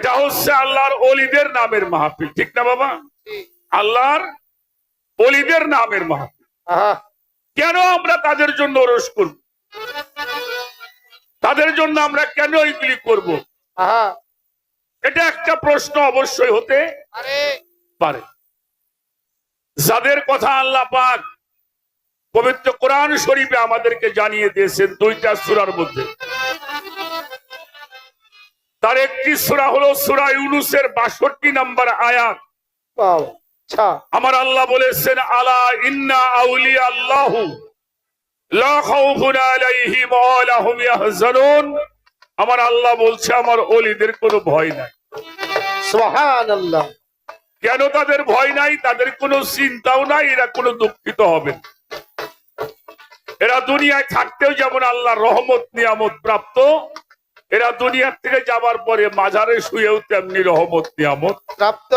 এটা হচ্ছে আল্লাহর ওলিদের নামের মাহফিল, ঠিক না বাবা? আল্লাহর ওলিদের নামের মাহফিল। কেন আমরা তাদের জন্য ওরস করব? তাদের জন্য আমরা কেন এইগুলি করব? এটা একটা প্রশ্ন অবশ্যই হতে পারে। যাদের কথা আল্লাহ পাক পবিত্র কোরআন শরীফে আমাদেরকে জানিয়ে দিয়েছেন দুইটা সূরার মধ্যে, তার একটি সূরা হলো সূরা ইউনূসের ৬২ নম্বর আয়াত। আমার আল্লাহ বলেছেন, আলা ইন্না আউলিয়া আল্লাহু লা খাউফুন আলাইহিম ওয়া লা হুম ইয়াহজানুন। আমার আল্লাহ বলছে আমার ওলিদের কোনো ভয় নাই। সুবহানাল্লাহ। কেন তাদের ভয় নাই? তাদের কোনো চিন্তাও নাই, এরা কোনো দুঃখিত হবে না। এরা দুনিয়ায় থাকতেও যেমন আল্লাহর রহমত নিয়ামত প্রাপ্ত, এরা দুনিয়ার থেকে যাবার পরে মাজারে শুয়েও তেমনি রহমত নিয়ামত প্রাপ্ত।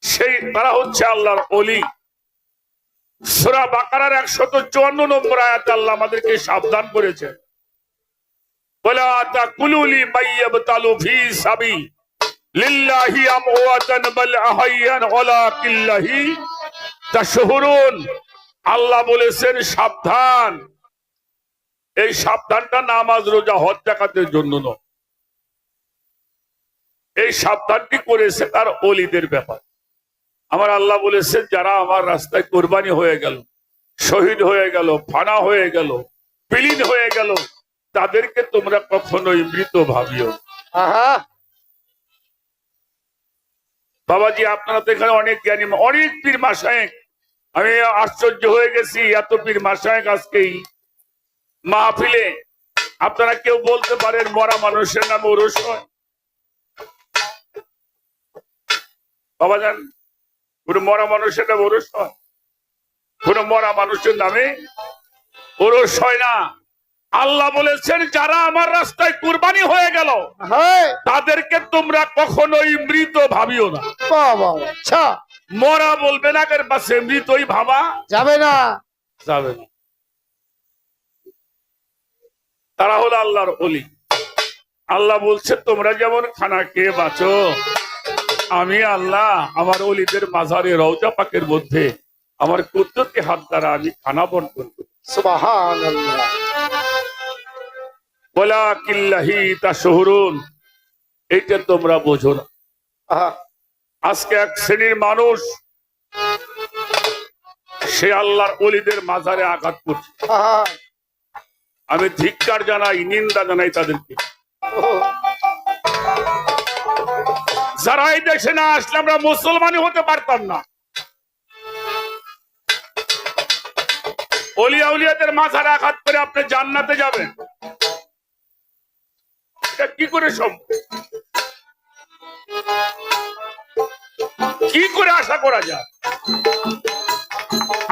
সেই তারা হচ্ছে আল্লাহর ওলি। সূরা বাকারার ১৫৪ নম্বর আয়াতে আল্লাহ আমাদেরকে সাবধান করেছেন, ওয়ালা তাকুলু লিমান ইয়াবতালু ফী সাবিলিল্লাহি আমওয়াতান বাল আহইয়ান ওয়ালাকিল্লাহি তাশহুরুন। আল্লাহ বলেছেন সাবধান। এই সাবধানটা নামাজ রোজা হজ যাকাতের জন্য নয়, এই সাবধানটি করেছে তার ওলিদের ব্যাপার। আমার আল্লাহ বলেছেন যারা আমার রাস্তায় কোরবানি হয়ে গেল, শহীদ হয়ে গেল, ফানা হয়ে গেল, বিলীন হয়ে গেল, তাদেরকে তোমরা কখনোই মৃত ভাবিও। বাবাজি, আপনারা তো এখানে অনেক জ্ঞানী, অনেক পীর মাশায়েখ। আমি আশ্চর্য হয়ে গেছি, এত পীর মাশায়েখ আজকেই মাহফিলে। আপনারা কেউ বলতে পারেন মরা মানুষের নামে ওরস হয়? বাবা জান, কোন মরা মানুষের নামে ওরস হয়? কোন মরা মানুষের নামে ওরস হয় না। আল্লাহ বলেছেন যারা আমার রাস্তায় কুরবানি হয়ে গেল তাদেরকে তোমরা কখনোই মৃত ভাবিও না। মরা বলবে না, এর পাশে মৃতই ভাবা যাবে না, যাবে না। তারা হলো আল্লাহর ওলি। আল্লাহ বলছে তোমরা যেমন খানা খেয়ে বাঁচো, আমি আল্লাহ আমার ওলিদের মাজারে রওজা পাকের মধ্যে আমার কুদরতি হাত দ্বারা আমি খানা বন্টন করি। সুবহানাল্লাহ। ওয়ালাকিল্লাহি তাশহুরুন। এইটা তোমরা বোঝো না। আজকে এক শ্রেণীর মানুষ সে আল্লাহর ওলিদের মাজারে আঘাত করছে। আমি ধিক্কার জানাই, নিন্দা জানাই তাদেরকে। যারা এই দেশে না আসলে আমরা মুসলমানই হতে পারতাম না। ওলিয়া উলিয়াদের মাজারে আঘাত করে আপনি জান্নাতে যাবেন, এটা কি করে সম্ভব? কি করে আশা করা যায়?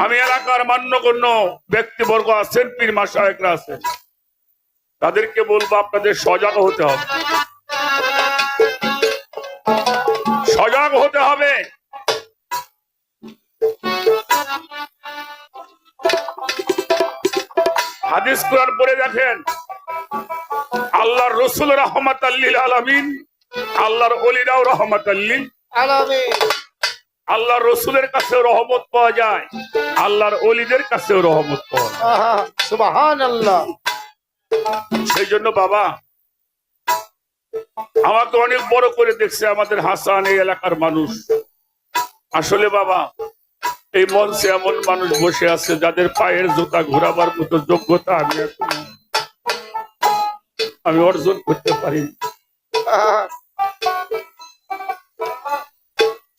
আমি এলাকার মান্যগণ্য ব্যক্তিবর্গ আছেন, পীর মাশায়েখরা আছেন, তাদেরকে বলবো আপনাদের সজাগ হতে হবে, সজাগ হতে হবে। হাদিস কোরআন পড়ে দেখেন, আল্লাহর রাসূল রাহমাতাল লিল আলামিন, আল্লাহর ওলিরাও রাহমাতাল লিল আলামিন। আল্লাহর রাসূলের কাছে রহমত পাওয়া যায়, আল্লাহর ওলিদের কাছেও রহমত পাওয়া যায়। সুবহানাল্লাহ। সেই জন্য বাবা, আমাকে অনেক বড় করে দেখছে আমাদের হাসান এই এলাকার মানুষ। আসলে বাবা, এই মঞ্চে এমন মানুষ বসে আছে যাদের পায়ের জুতা ঘোরাবার মতো যোগ্যতা আমি অর্জন করতে পারি।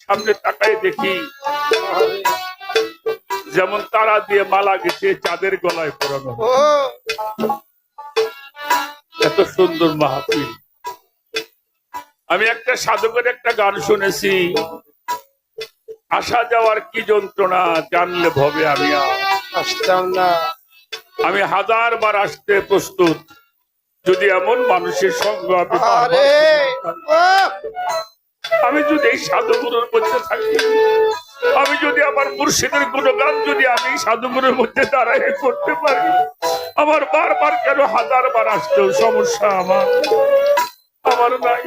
সামনে তাকাই দেখি যেমন তারা দিয়ে মালা গেছে চাঁদের গলায় পরানো, এত সুন্দর মাহফিল। আমি একটা সাধকের একটা গান শুনেছি, আসা যাওয়ার কি যন্ত্রণা জানলে ভবে আমি আসতাম না। আমি 1000 বার আসতে প্রস্তুত যদি এমন মানুষের সঙ্গ আমি যদি এই সাধুগুরুর মধ্যে থাকি, আমি যদি আমার মুর্শিদের গুণগান যদি আমি সাধুগুরুর মধ্যে দাঁড়াই করতে পারি, আমার বারবার কেন 1000 বার আসতেও সমস্যা আমার নাই।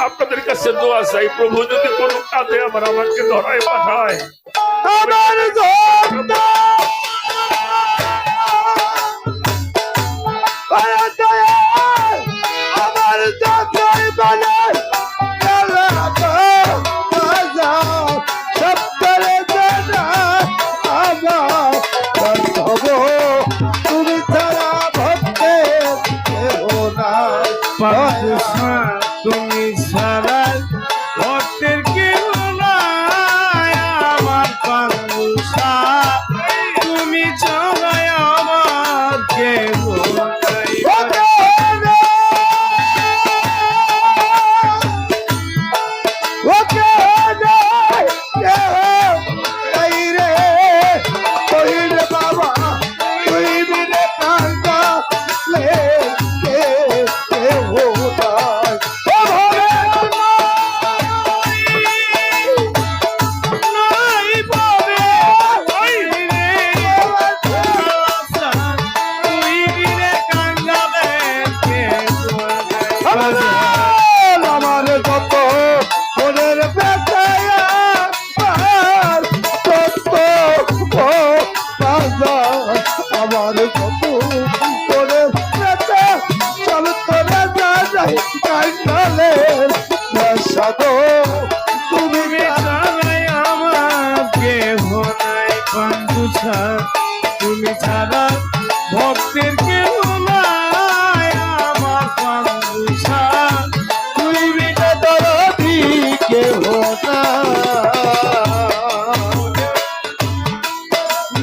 আপনাদের কাছে দোয়া চাই, প্রভু যদি কোনো কাজে আমাকে ধরায় পাঠায়, আমার আমার যতই বলে সব করে আমার তুমি ছাড়া ভক্তে তুমি ছাড়া ভক্তের কেউ নাই, আমার পাংসা তুমি ছাড়া আমার কেউ নাই। বাবা তুই বিনে কান্দা আমার কত মনের ব্যথায় আমার কত মনের ব্যথা চল তোরা যাই কালে সাধো তুমি আমার কেহ নাই, পাংসা তুমি ছাড়া ভক্তের কেউ নাই, আমার পাংসা তুই বিনা দরদি কেহ না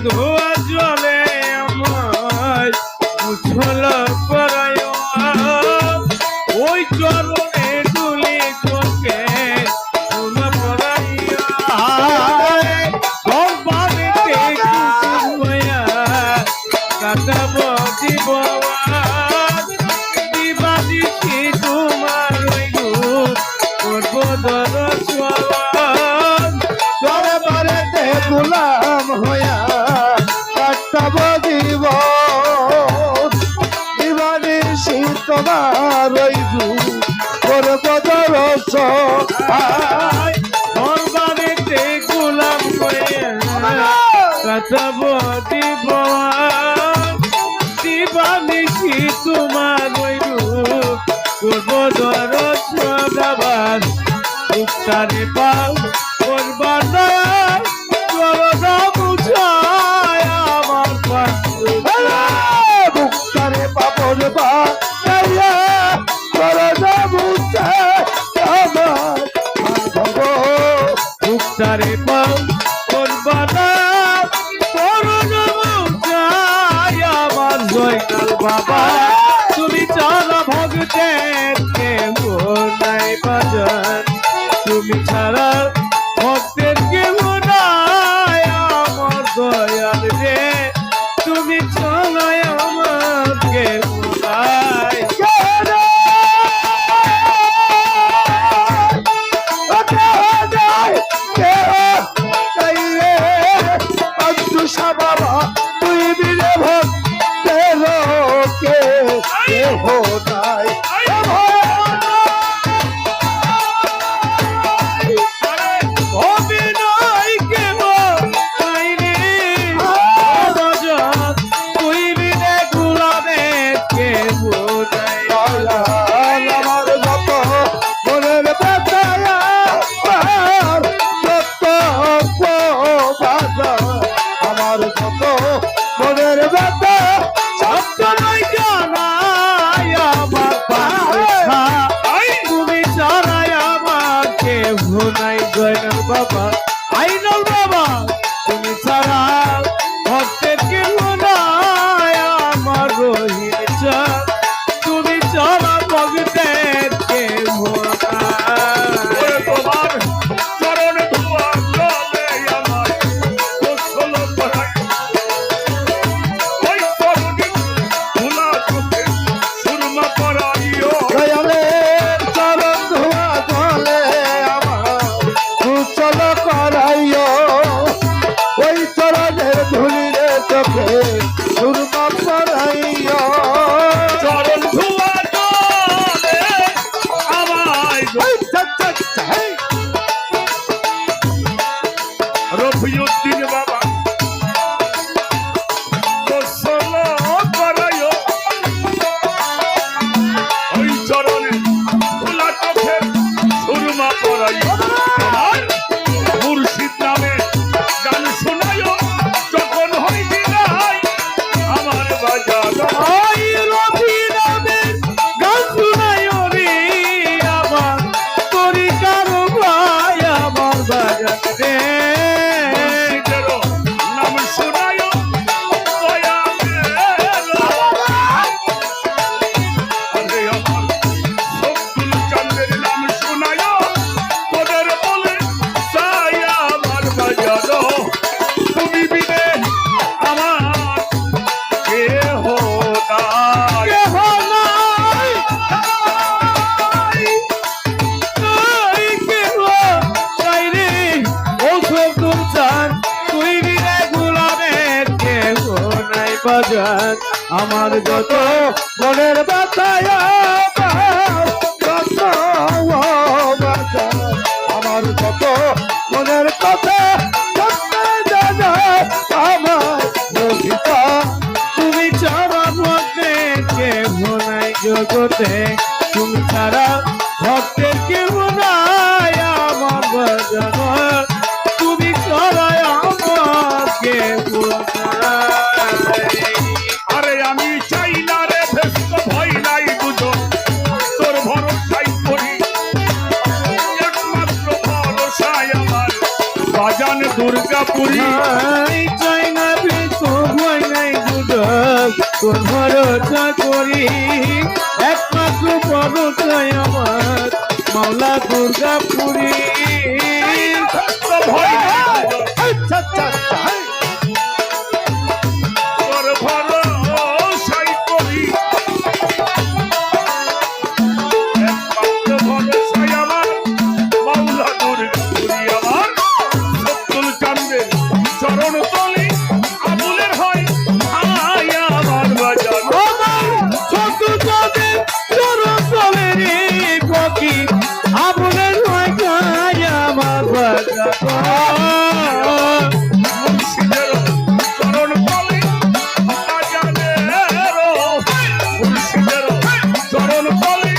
ধোয়া জলে আমায় উছল করায়, ওই চরণে দুলি চোখে ফুল পরাইয়া, বাড়িতে কাটাব দিবাদিছি তোমার করব দরস্বাদ, দরবারেতে গোলাম হইয়া কাটাব দিব দিবানিশি তোমার করব দরস বাড়িতে গোলাম কাটাব দিবানিশি তোমার করব দরস্বাদ, উত্তারে পাও করবার বুঝায় আমার বুকটারে পাপন বা উত্তারে পাও করবার আমার জয়নাল বাবা তুমি ছাড়া ভক্তের কেউ নাই বাজান, তুমি ছাড়া ভক্তের কেউ নাই, আমার দয়াল রে তুমি ছাড়া আমার কেউ নাই। বাবা তুই বিনে ভক্তের কেহ নাই অভিনয় কেহ নাই রে বাজান, তুই বিনে গোলামের কেউ নাই। আমার যত মনের ব্যথায় আমার যত মনের ব্যথা সবটাই জানাই আমার পাংসা, তুমি ছাড়াই আমার কেউ নাই। জয়নাল বাবা আইনাল বাবা তুমি ছাড়া ভক্তের কেউ নাই, আমার রহিম চাঁদ তুমি ছাড়া ভক্তের কেউ নাই। তোমার চরণে ধোয়া জলে আমায় গোসল করায়, ওই চরণে ধুলা চোখে সুরমা পরাইও, দয়ালের চরণ ধোয়া জলে আমার কুশল করাইও, ওই চরণের ধুলিরে চোখে সুরমা পরা আমার যত মনের ব্যথায় যত ব্যথা, আমার যত মনের কথা জানা আমার রোহিতা। তুমি ছাড়া ভক্তের কেহ নাই জগতে, তুমি ছাড়া ভক্তের কেহ নাই আমার বাজান, তুমি ছাড়া আমার কেহ নাই। আরে আমি চাই না রে ভেস্ত ভয় নাই বুঝো, তোর ভরসাই করি, একমাত্র ভরসায় আমার বাজান দুর্গাপুরী। নাই চাই না তো ভয় নাই দুদক, তোর ভরসা করি, একমাত্র ভরসায় আমার মাওলা দুর্গাপুরী। ভেস্ত ভয় নাই বুঝো, আচ্ছা আচ্ছা আচ্ছা, তোর ভরসাই করি, একমাত্র ভরসায় আমার মাওলা দুর্গাপুরী। আমার সত্তুল চান্দের চরণ তলে আবুলের হয় হাই আমার বাজান। ছোট চাঁদের চরণ তলে রে পকি, আবুলের নয় যায় আমার বাজার। মুর্শিদের চরণ তলে বাজানেরও, মুর্শিদের চরণ তলে